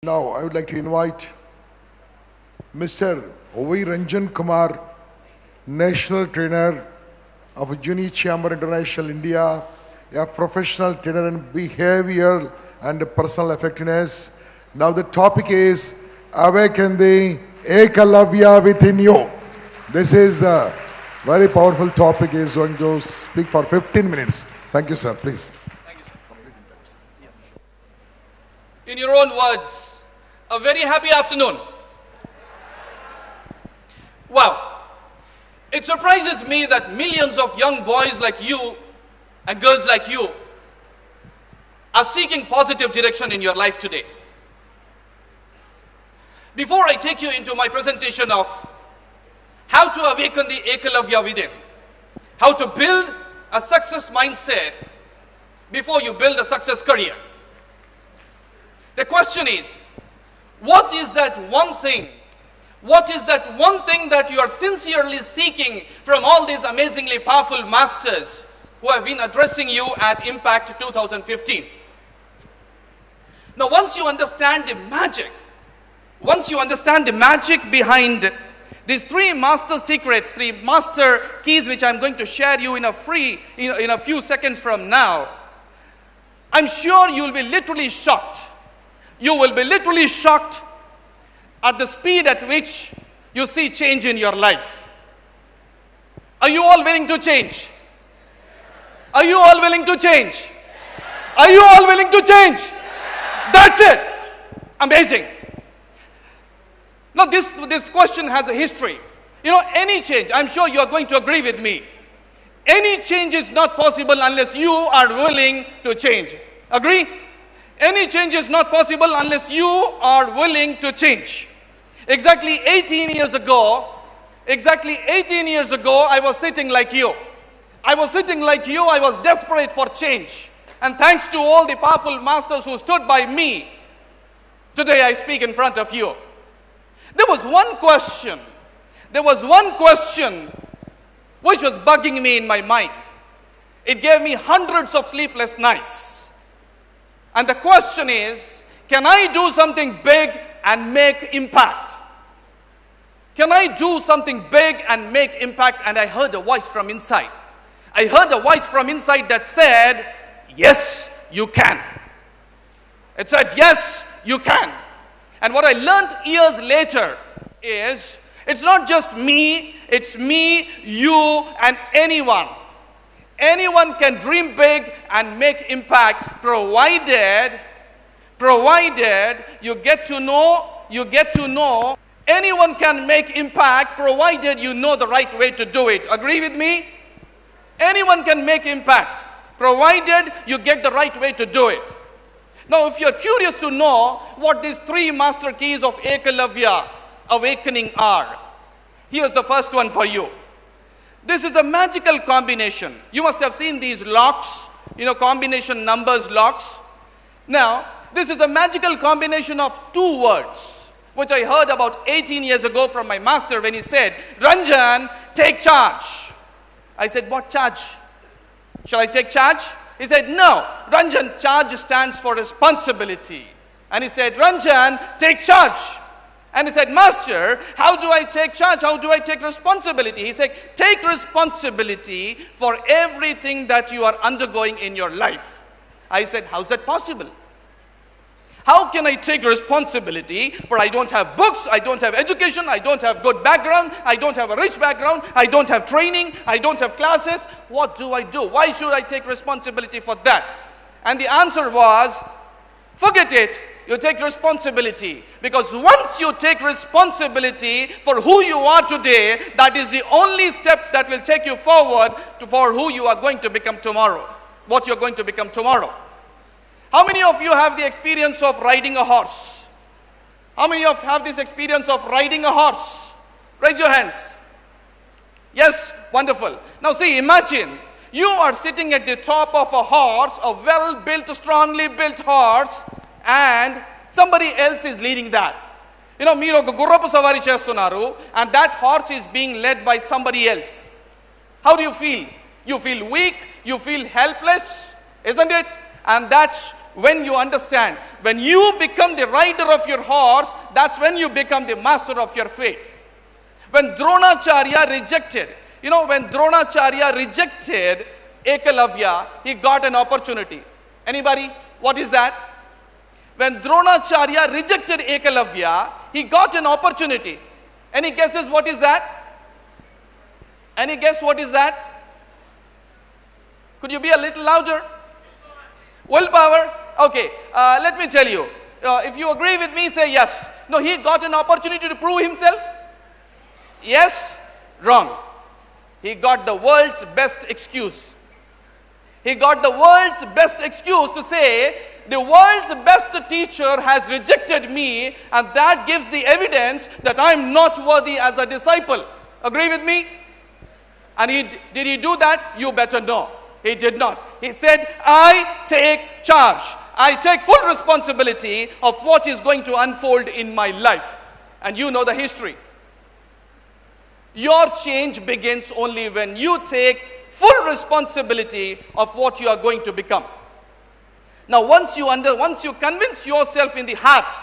Now, I would like to invite Mr. Ranjan Kumar, National Trainer of Junior Chamber International India, a professional trainer in behavioral and personal effectiveness. Now, the topic is Awaken the Ekalavya within you. This is a very powerful topic. He is going to speak for 15 minutes. Thank you, sir. Please. In your own words, a very happy afternoon. Wow, it surprises me that millions of young boys like you and girls like you are seeking positive direction in your life today. Before I take you into my presentation of how to awaken the Ekalavya within, how to build a success mindset before you build a success career, the question is, what is that one thing? What is that one thing that you are sincerely seeking from all these amazingly powerful masters who have been addressing you at Impact 2015? Now, once you understand the magic behind these three master secrets, three master keys, which I'm going to share you in a few seconds from now, I'm sure you'll be literally shocked. You will be literally shocked at the speed at which you see change in your life. Are you all willing to change? Are you all willing to change? Are you all willing to change? That's it. Amazing. Now this question has a history. You know, any change, I'm sure you are going to agree with me. Any change is not possible unless you are willing to change. Agree? Any change is not possible unless you are willing to change. Exactly 18 years ago, I was sitting like you. I was desperate for change. And thanks to all the powerful masters who stood by me, today I speak in front of you. There was one question which was bugging me in my mind. It gave me hundreds of sleepless nights. And the question is, can I do something big and make impact? Can I do something big and make impact? And I heard a voice from inside. That said, yes, you can. It said, yes, you can. And what I learned years later is, it's not just me, it's me, you, and anyone. Anyone can dream big and make impact, provided you get to know. Anyone can make impact provided you know the right way to do it. Agree with me? Anyone can make impact provided you get the right way to do it. Now, if you're curious to know what these three master keys of Ekalavya awakening are, here's the first one for you. This is a magical combination. You must have seen these locks, combination numbers locks. Now, this is a magical combination of two words, which I heard about 18 years ago from my master when he said, Ranjan, take charge. I said, what charge? Shall I take charge? He said, no, Ranjan, charge stands for responsibility. And he said, Ranjan, take charge. And he said, Master, how do I take charge? How do I take responsibility? He said, take responsibility for everything that you are undergoing in your life. I said, how's that possible? How can I take responsibility for I don't have books, I don't have education, I don't have good background, I don't have a rich background, I don't have training, I don't have classes. What do I do? Why should I take responsibility for that? And the answer was, forget it. You take responsibility, because once you take responsibility for who you are today, that is the only step that will take you forward for who you are going to become tomorrow, what you're going to become tomorrow. How many of you have the experience of riding a horse? How many of you have this experience of riding a horse? Raise your hands. Yes, wonderful. Now see, imagine you are sitting at the top of a horse, a well-built, strongly built horse, and somebody else is leading that. Meer oka gurrapu savari chestunaru, and that horse is being led by somebody else. How do you feel? You feel weak, you feel helpless, isn't it? And that's when you understand. When you become the rider of your horse, that's when you become the master of your fate. When Dronacharya rejected, when Dronacharya rejected Ekalavya, he got an opportunity. Anybody? What is that? When Dronacharya rejected Ekalavya, he got an opportunity. Any guesses what is that? Any guess what is that? Could you be a little louder? Willpower? Okay, let me tell you. If you agree with me, say yes. No, he got an opportunity to prove himself. Yes? Wrong. He got the world's best excuse. He got the world's best excuse to say, the world's best teacher has rejected me, and that gives the evidence that I am not worthy as a disciple. Agree with me? And did he do that? You better know. He did not. He said, I take charge. I take full responsibility of what is going to unfold in my life. And you know the history. Your change begins only when you take full responsibility of what you are going to become. Now, once you convince yourself in the heart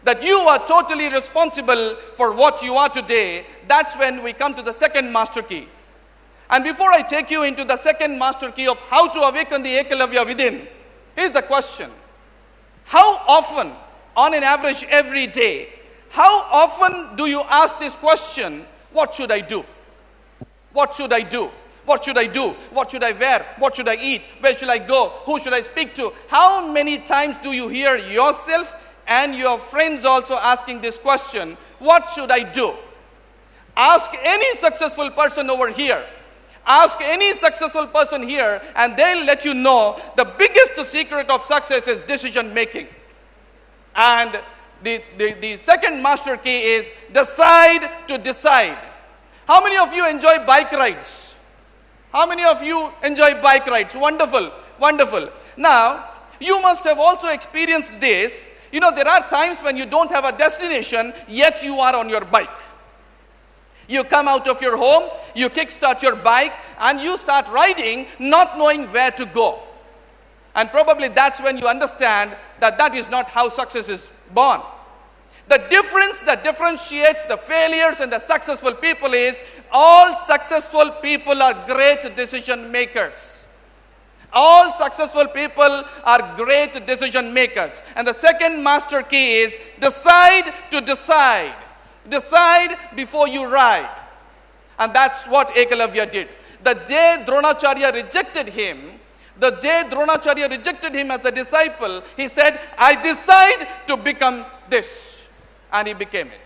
that you are totally responsible for what you are today, that's when we come to the second master key. And before I take you into the second master key of how to awaken the Ekalavya within, here's the question. How often, on an average every day, how often do you ask this question, what should I do? What should I do? What should I do? What should I wear? What should I eat? Where should I go? Who should I speak to? How many times do you hear yourself and your friends also asking this question, what should I do? Ask any successful person over here. Ask any successful person here and they'll let you know the biggest secret of success is decision making. And the second master key is decide to decide. How many of you enjoy bike rides? How many of you enjoy bike rides? Wonderful, wonderful. Now, you must have also experienced this. There are times when you don't have a destination, yet you are on your bike. You come out of your home, you kickstart your bike, and you start riding, not knowing where to go. And probably that's when you understand that that is not how success is born. The difference that differentiates the failures and the successful people is all successful people are great decision makers. All successful people are great decision makers. And the second master key is decide to decide. Decide before you ride. And that's what Ekalavya did. The day Dronacharya rejected him, as a disciple, he said, I decide to become this. And he became it.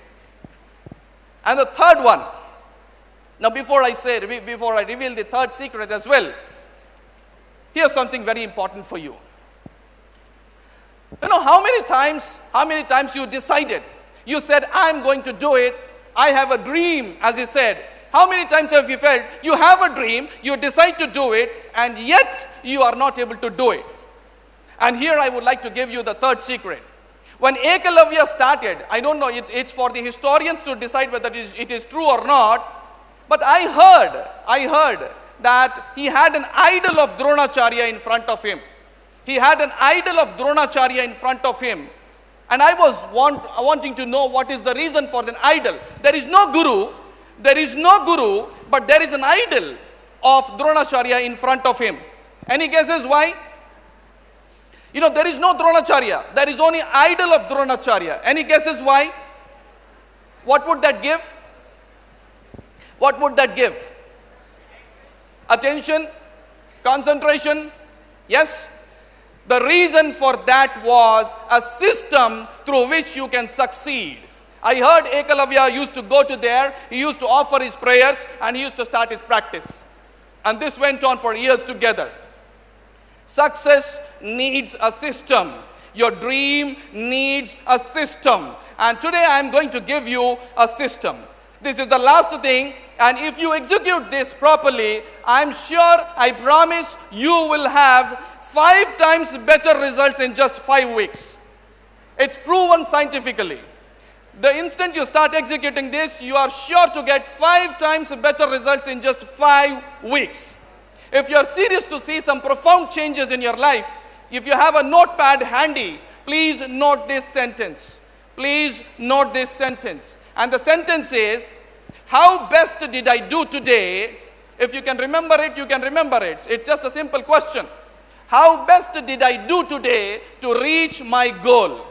And the third one. Now before I reveal the third secret as well, here's something very important for you. How many times you decided? You said, I'm going to do it. I have a dream, as he said. How many times have you felt you have a dream, you decide to do it, and yet you are not able to do it? And here I would like to give you the third secret. When Ekalavya started, I don't know, it's for the historians to decide whether it is true or not, but I heard that he had an idol of Dronacharya in front of him. He had an idol of Dronacharya in front of him. And I was wanting to know what is the reason for an idol. There is no guru, but there is an idol of Dronacharya in front of him. Any guesses why? There is no Dronacharya. There is only idol of Dronacharya. Any guesses why? What would that give? What would that give? Attention? Concentration? Yes? The reason for that was a system through which you can succeed. I heard Ekalavya used to go to there, he used to offer his prayers, and he used to start his practice. And this went on for years together. Success needs a system. Your dream needs a system. And today I am going to give you a system. This is the last thing, and if you execute this properly, I promise you will have 5 times better results in just 5 weeks. It's proven scientifically. The instant you start executing this, you are sure to get 5 times better results in just 5 weeks. If you are serious to see some profound changes in your life, If you have a notepad handy, please note this sentence. Please note this sentence. And the sentence is, how best did I do today? If you can remember it, you can remember it. It's just a simple question. How best did I do today to reach my goal?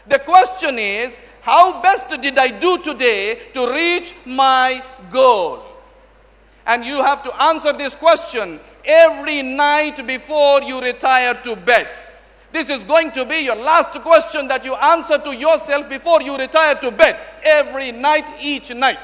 The question is, how best did I do today to reach my goal? And you have to answer this question every night before you retire to bed. This is going to be your last question that you answer to yourself before you retire to bed. Every night, each night.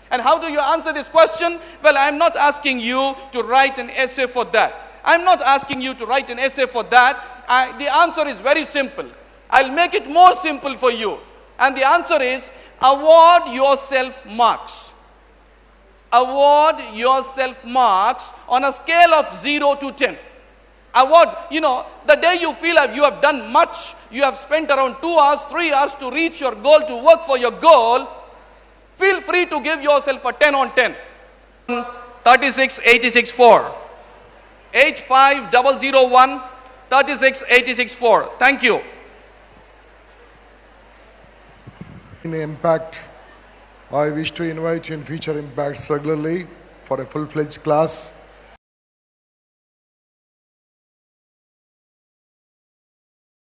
And how do you answer this question? Well, I'm not asking you to write an essay for that. I'm not asking you to write an essay for that. The answer is very simple. I'll make it more simple for you. And the answer is, award yourself marks. Award yourself marks on a scale of 0 to 10. Award, the day you feel like you have done much, you have spent around 2 hours, 3 hours to reach your goal, to work for your goal, feel free to give yourself a 10 on 10. 36864. 85001 36864. Thank you. In Impact, I wish to invite you in future impacts regularly for a full-fledged class.